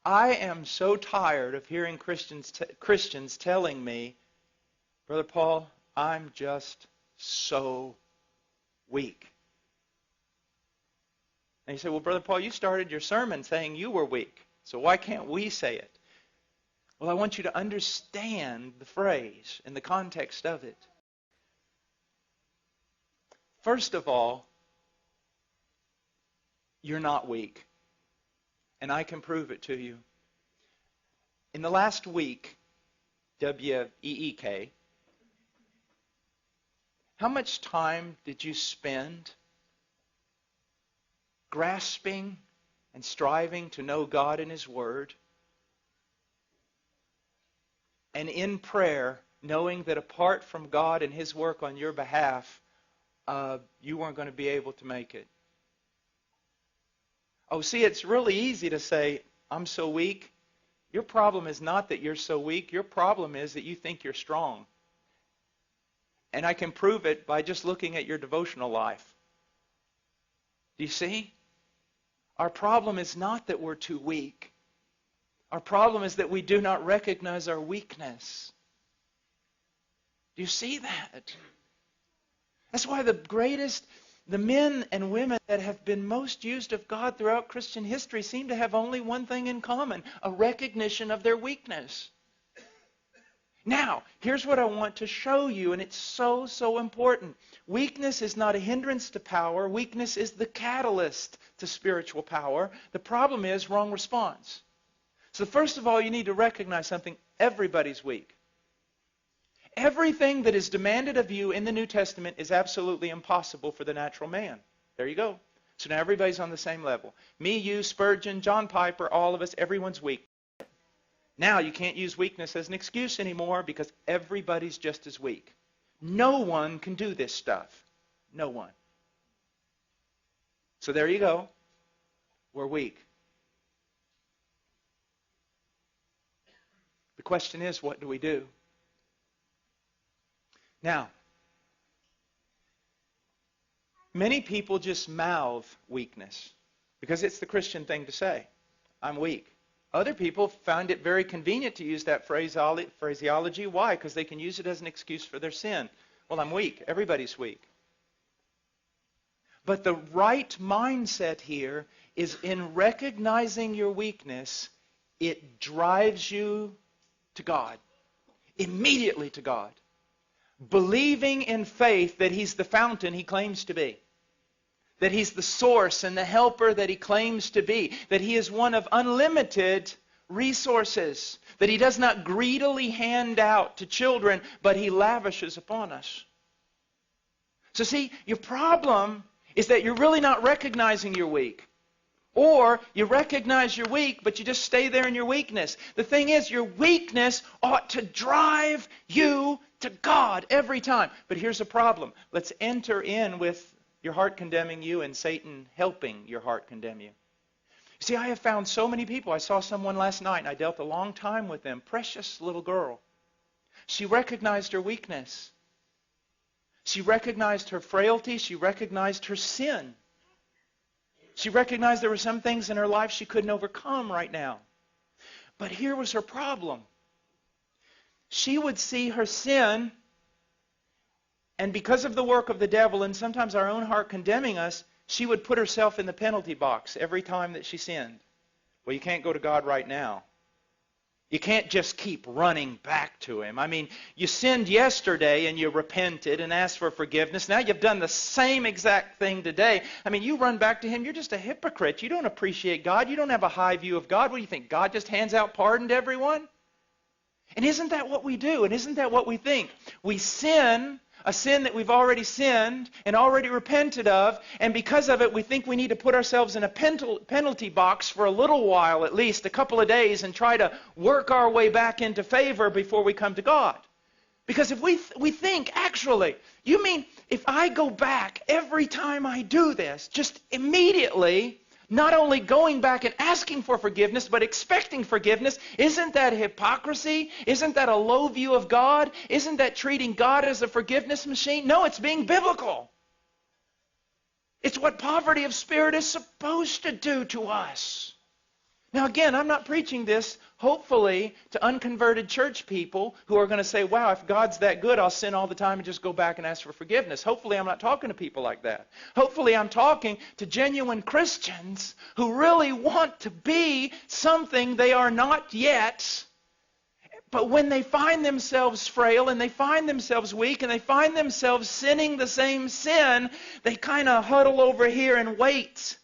I am so tired of hearing Christians telling me, Brother Paul, I'm just so weak. And you say, well, Brother Paul, you started your sermon saying you were weak, so why can't we say it? Well, I want you to understand the phrase and the context of it. First of all, you're not weak. And I can prove it to you. In the last week, W-E-E-K, how much time did you spend grasping and striving to know God and His Word? And in prayer, knowing that apart from God and His work on your behalf, you weren't going to be able to make it. Oh, see, it's really easy to say, I'm so weak. Your problem is not that you're so weak. Your problem is that you think you're strong. And I can prove it by just looking at your devotional life. Do you see? Our problem is not that we're too weak. Our problem is that we do not recognize our weakness. Do you see that? That's why the men and women that have been most used of God throughout Christian history seem to have only one thing in common, a recognition of their weakness. Now, here's what I want to show you, and it's so, so important. Weakness is not a hindrance to power. Weakness is the catalyst to spiritual power. The problem is wrong response. So first of all, you need to recognize something. Everybody's weak. Everything that is demanded of you in the New Testament is absolutely impossible for the natural man. There you go. So now everybody's on the same level. Me, you, Spurgeon, John Piper, all of us, everyone's weak. Now you can't use weakness as an excuse anymore because everybody's just as weak. No one can do this stuff. No one. So there you go. We're weak. The question is, what do we do? Now, many people just mouth weakness because it's the Christian thing to say. I'm weak. Other people find it very convenient to use that phraseology. Why? Because they can use it as an excuse for their sin. Well, I'm weak. Everybody's weak. But the right mindset here is in recognizing your weakness, it drives you to God. Immediately to God. Believing in faith that He's the fountain He claims to be. That He's the source and the helper that He claims to be. That He is one of unlimited resources. That He does not greedily hand out to children, but He lavishes upon us. So see, your problem is that you're really not recognizing you're weak. Or you recognize you're weak, but you just stay there in your weakness. The thing is, your weakness ought to drive you to God every time. But here's the problem. Let's enter in with your heart condemning you and Satan helping your heart condemn you. See, I have found so many people. I saw someone last night and I dealt a long time with them. Precious little girl. She recognized her weakness. She recognized her frailty. She recognized her sin. She recognized there were some things in her life she couldn't overcome right now. But here was her problem. She would see her sin, and because of the work of the devil and sometimes our own heart condemning us, she would put herself in the penalty box every time that she sinned. Well, you can't go to God right now. You can't just keep running back to Him. I mean, you sinned yesterday and you repented and asked for forgiveness. Now you've done the same exact thing today. I mean, you run back to Him. You're just a hypocrite. You don't appreciate God. You don't have a high view of God. What do you think? God just hands out pardon to everyone? And isn't that what we do? And isn't that what we think? We sin, a sin that we've already sinned and already repented of, and because of it we think we need to put ourselves in a penalty box for a little while, at least a couple of days, and try to work our way back into favor before we come to God. Because if we think, actually, you mean if I go back every time I do this, just immediately, not only going back and asking for forgiveness, but expecting forgiveness, isn't that hypocrisy? Isn't that a low view of God? Isn't that treating God as a forgiveness machine? No, it's being biblical. It's what poverty of spirit is supposed to do to us. Now again, I'm not preaching this, hopefully, to unconverted church people who are going to say, wow, if God's that good, I'll sin all the time and just go back and ask for forgiveness. Hopefully I'm not talking to people like that. Hopefully I'm talking to genuine Christians who really want to be something they are not yet. But when they find themselves frail and they find themselves weak and they find themselves sinning the same sin, they kind of huddle over here and wait.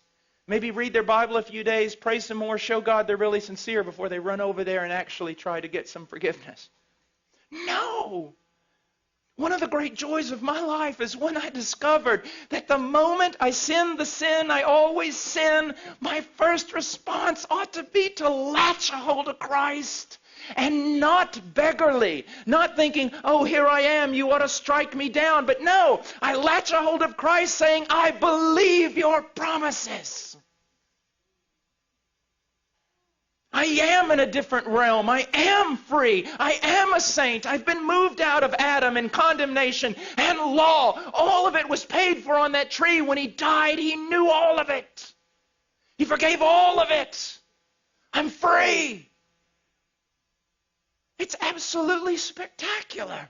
Maybe read their Bible a few days, pray some more, show God they're really sincere before they run over there and actually try to get some forgiveness. No! One of the great joys of my life is when I discovered that the moment I sin the sin I always sin, my first response ought to be to latch a hold of Christ. And not beggarly, not thinking, oh, here I am, you ought to strike me down. But no, I latch a hold of Christ saying, I believe your promises. I am in a different realm. I am free. I am a saint. I've been moved out of Adam and condemnation and law. All of it was paid for on that tree. When he died, he knew all of it. He forgave all of it. I'm free. It's absolutely spectacular.